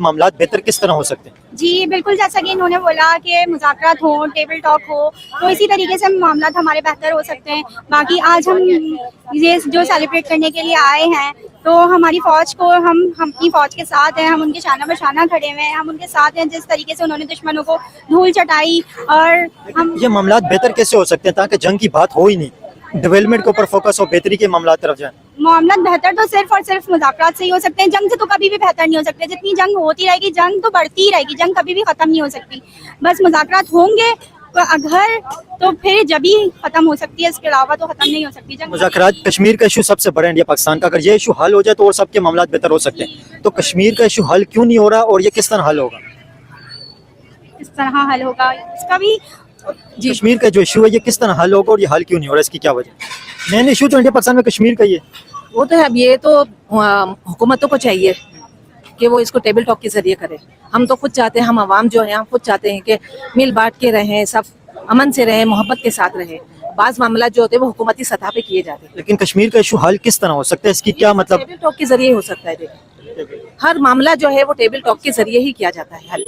मामलात बेहतर किस तरह हो सकते हैं? जी बिल्कुल, जैसा कि इन्होंने बोला कि मुज़ाकरात हो, टेबल टॉक हो, तो इसी तरीके से मामलात हमारे बेहतर हो सकते हैं। बाकी आज हम ये जो सेलिब्रेट करने के लिए आए हैं, तो हमारी फ़ौज को हम अपनी फ़ौज के साथ हैं, हम उनके शाना बशाना खड़े हुए हैं, हम उनके साथ हैं। जिस तरीके से उन्होंने दुश्मनों को धूल चटाई और हम ये मामलात बेहतर कैसे हो सकते हैं ताकि जंग की बात हो ही नहीं, डेवलपमेंट के ऊपर फोकस हो, बेहतरी के मामलात तरफ जाए? मामला बेहतर तो सिर्फ और सिर्फ मुज़ाकरात से ही हो सकते हैं। जंग से तो कभी भी बेहतर नहीं हो सकते। जितनी जंग होती रहेगी, जंग तो बढ़ती ही रहेगी, जंग कभी भी ख़त्म नहीं हो सकती। बस मुज़ाकरात होंगे तो अगर तो फिर जब ही ख़त्म हो सकती है, इसके अलावा तो ख़त्म नहीं हो सकती जंग। मुज़ाकरात कश्मीर का इशू सबसे बड़ा इंडिया पाकिस्तान का, अगर ये इशू हल हो जाए तो और सबके मामलात बेहतर हो सकते हैं। तो कश्मीर का इशू हल क्यों नहीं हो रहा और ये किस तरह हल होगा? इस तरह हल होगा इसका भी जी। कश्मीर का जो इशू है ये किस तरह हल होगा और ये हल क्यों नहीं हो रहा, इसकी क्या वजह? मेन इशू तो इंडिया पाकिस्तान में कश्मीर का ही है। वो तो है। अब ये तो हुकूमतों को चाहिए कि वो इसको टेबल टॉक के जरिए करे। हम तो खुद चाहते हैं, हम आवाम जो है हम खुद चाहते हैं कि मिल बांट के रहें, सब अमन से रहें, मोहब्बत के साथ रहें। बाज़ मामला जो होते हैं वो हुकूमती सतह पे किए जाते हैं। लेकिन कश्मीर का इशू हल किस तरह हो सकता है, इसकी क्या मतलब? टेबल टॉक के जरिए हो सकता है। देखिए, हर मामला जो है वो टेबल टॉक के जरिए ही किया जाता है हल।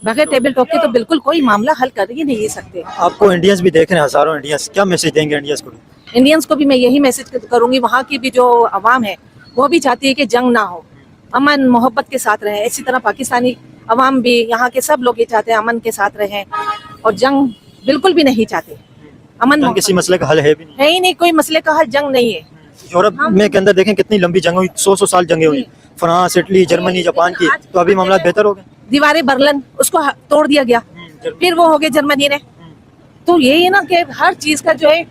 बगैर टेबल टॉक के तो बिल्कुल कोई मामला हल कर ही नहीं सकते। आपको इंडियंस भी देख रहे हैं, हजारों इंडियंस, क्या मैसेज देंगे इंडियंस को? इंडियंस को भी मैं यही मैसेज करूंगी, वहाँ की भी जो अवाम है वो भी चाहती है कि जंग ना हो, अमन मोहब्बत के साथ रहें। इसी तरह पाकिस्तानी अवाम भी, यहाँ के सब लोग ये चाहते हैं अमन के साथ रहें और जंग बिल्कुल भी नहीं चाहते। अमन किसी मसले का हल है भी नहीं, है ही नहीं, कोई मसले का हल जंग नहीं है। यूरोप में के अंदर देखें कितनी लंबी जंग हुई, 100 साल जंगें हुई, फ्रांस, इटली, जर्मनी, जापान की, तो अभी मामला बेहतर हो गए। दीवारें बर्लिन उसको तोड़ दिया गया, फिर वो हो गए जर्मनी ने। तो यही है ना कि हर चीज का जो है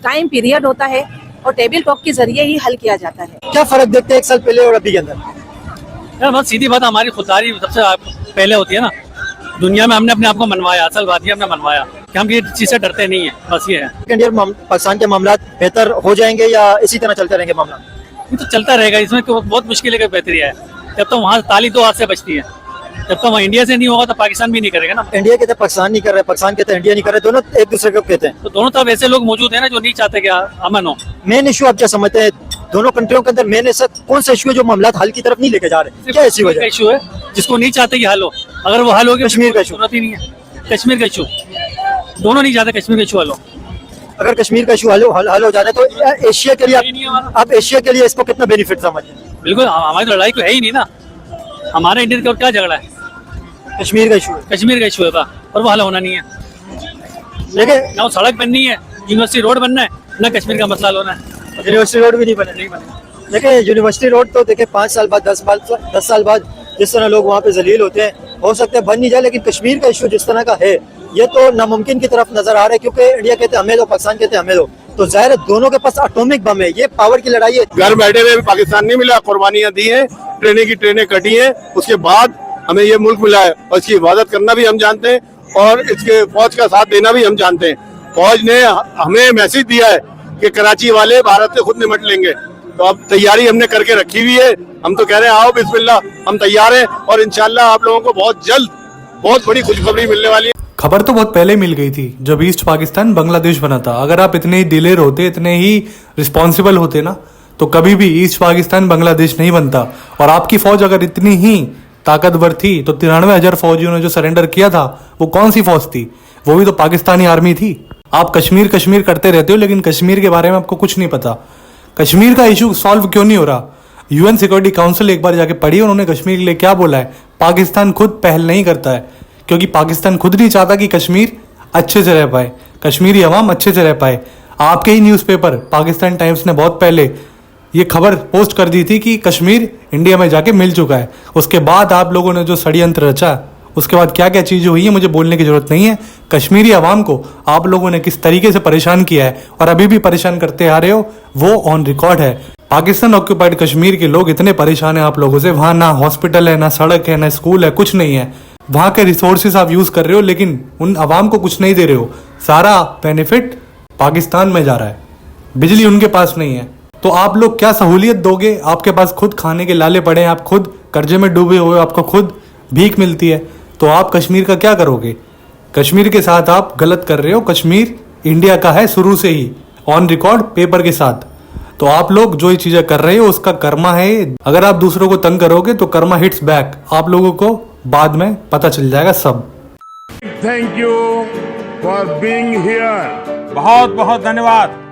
टाइम पीरियड होता है और टेबल टॉक के जरिए ही हल किया जाता है। क्या फर्क देखते हैं एक साल पहले और अभी के अंदर? यार बहुत सीधी बात, हमारी खुददारी सबसे पहले होती है ना। दुनिया में हमने अपने आप को मनवाया, असल बात ये हमने मनवाया कि हम ये चीज से डरते नहीं है, बस ये है। इंडिया पाकिस्तान के मामला बेहतर हो जाएंगे या इसी तरह चलते रहेंगे मामला? ये तो चलता रहेगा, इसमें तो बहुत मुश्किल है कि बेहतरी है। जब तक वहाँ ताली दो हाथ से बचती है, जब तक वहाँ इंडिया से नहीं होगा तो पाकिस्तान भी नहीं करेगा ना। इंडिया कहते पाकिस्तान नहीं कर रहे, पाकिस्तान कहते इंडिया नहीं कर रहे, दोनों एक दूसरे को कहते हैं। तो दोनों तरफ ऐसे लोग मौजूद हैं ना जो नहीं चाहते कि अमन हो। मेन इशू आप क्या समझते हैं दोनों कंट्रियों के अंदर? मेन ऐसा कौन सा इशू है जो मामला हल की तरफ नहीं लेके जा रहे? क्या ऐसी वजह? इशू है जिसको नहीं चाहते कि हल हो। अगर वो हल हो गया, कश्मीर का इशू जरूरत ही नहीं है। कश्मीर का इशू दोनों नहीं चाहते कश्मीर का इशू हल हो। अगर कश्मीर का इशू हल हो जाता है तो एशिया के लिए आप एशिया के लिए इसको कितना बेनिफिट समझते हैं? बिल्कुल, हमारी तो लड़ाई तो है ही नहीं ना। हमारा इंडिया का क्या झगड़ा है? कश्मीर का इशू है, कश्मीर का इशू है और वो हल होना नहीं है। लेकिन ना वो सड़क बननी है, यूनिवर्सिटी रोड बनना है, ना कश्मीर का मसला होना है। यूनिवर्सिटी रोड भी नहीं बने। देखिए यूनिवर्सिटी रोड तो देखिए 5 साल बाद 10 साल बाद जिस तरह लोग वहाँ पे जलील होते हैं, हो सकता है बन नहीं जाए। लेकिन कश्मीर का इशू जिस तरह का है ये तो नामुमकिन की तरफ नजर आ रहा है, क्योंकि इंडिया कहते हमें दो, पाकिस्तान कहते हमें दो, तो जाहिर है दोनों के पास एटॉमिक बम है। ये पावर की लड़ाई है। घर बैठे हुए पाकिस्तान नहीं मिला, कुर्बानियां दी हैं, ट्रेनें की ट्रेनें कटी हैं, उसके बाद हमें ये मुल्क मिला है और इसकी हिफाजत करना भी हम जानते हैं और इसके फौज का साथ देना भी हम जानते हैं। फौज ने हमें मैसेज दिया है कि कराची वाले भारत से खुद निपट लेंगे, तो अब तैयारी हमने करके रखी हुई है। हम तो कह रहे हैं आओ बिस्मिल्लाह, हम तैयार हैं और इंशाल्लाह आप लोगों को बहुत जल्द बहुत बड़ी खुशखबरी मिलने वाली है। खबर तो बहुत पहले मिल गई थी जब ईस्ट पाकिस्तान बांग्लादेश बना था। अगर आप इतने ही दिलेर होते, इतने ही रिस्पॉन्सिबल होते ना, तो कभी भी ईस्ट पाकिस्तान बांग्लादेश नहीं बनता। और आपकी फौज अगर इतनी ही ताकतवर थी तो 93,000 फौजियों ने जो सरेंडर किया था वो कौन सी फौज थी? वो भी तो पाकिस्तानी आर्मी थी। आप कश्मीर कश्मीर करते रहते हो लेकिन कश्मीर के बारे में आपको कुछ नहीं पता। कश्मीर का इशू सॉल्व क्यों नहीं हो रहा? यूएन सिक्योरिटी काउंसिल एक बार जाके पढ़ी, उन्होंने कश्मीर के लिए क्या बोला है। पाकिस्तान खुद पहल नहीं करता है क्योंकि पाकिस्तान खुद नहीं चाहता कि कश्मीर अच्छे से रह पाए, कश्मीरी अवाम अच्छे से रह पाए। आपके ही न्यूज़पेपर पाकिस्तान टाइम्स ने बहुत पहले ये खबर पोस्ट कर दी थी कि कश्मीर इंडिया में जाके मिल चुका है। उसके बाद आप लोगों ने जो षड्यंत्र रचा, उसके बाद क्या क्या चीज़ें हुई है मुझे बोलने की जरूरत नहीं है। कश्मीरी अवाम को आप लोगों ने किस तरीके से परेशान किया है और अभी भी परेशान करते आ रहे हो, वो ऑन रिकॉर्ड है। पाकिस्तान ऑक्यूपाइड कश्मीर के लोग इतने परेशान हैं आप लोगों से। वहाँ ना हॉस्पिटल है, ना सड़क है, ना स्कूल है, कुछ नहीं है। वहाँ के रिसोर्सेज आप यूज़ कर रहे हो लेकिन उन अवाम को कुछ नहीं दे रहे हो। सारा बेनिफिट पाकिस्तान में जा रहा है, बिजली उनके पास नहीं है। तो आप लोग क्या सहूलियत दोगे? आपके पास खुद खाने के लाले पड़े हैं, आप खुद कर्जे में डूबे हुए, आपको खुद भीख मिलती है, तो आप कश्मीर का क्या करोगे? कश्मीर के साथ आप गलत कर रहे हो। कश्मीर इंडिया का है शुरू से ही, ऑन रिकॉर्ड पेपर के साथ। तो आप लोग जो ये चीजें कर रहे हो उसका कर्मा है। अगर आप दूसरों को तंग करोगे तो कर्मा हिट्स बैक, आप लोगों को बाद में पता चल जाएगा सब। Thank you for being here. बहुत बहुत धन्यवाद।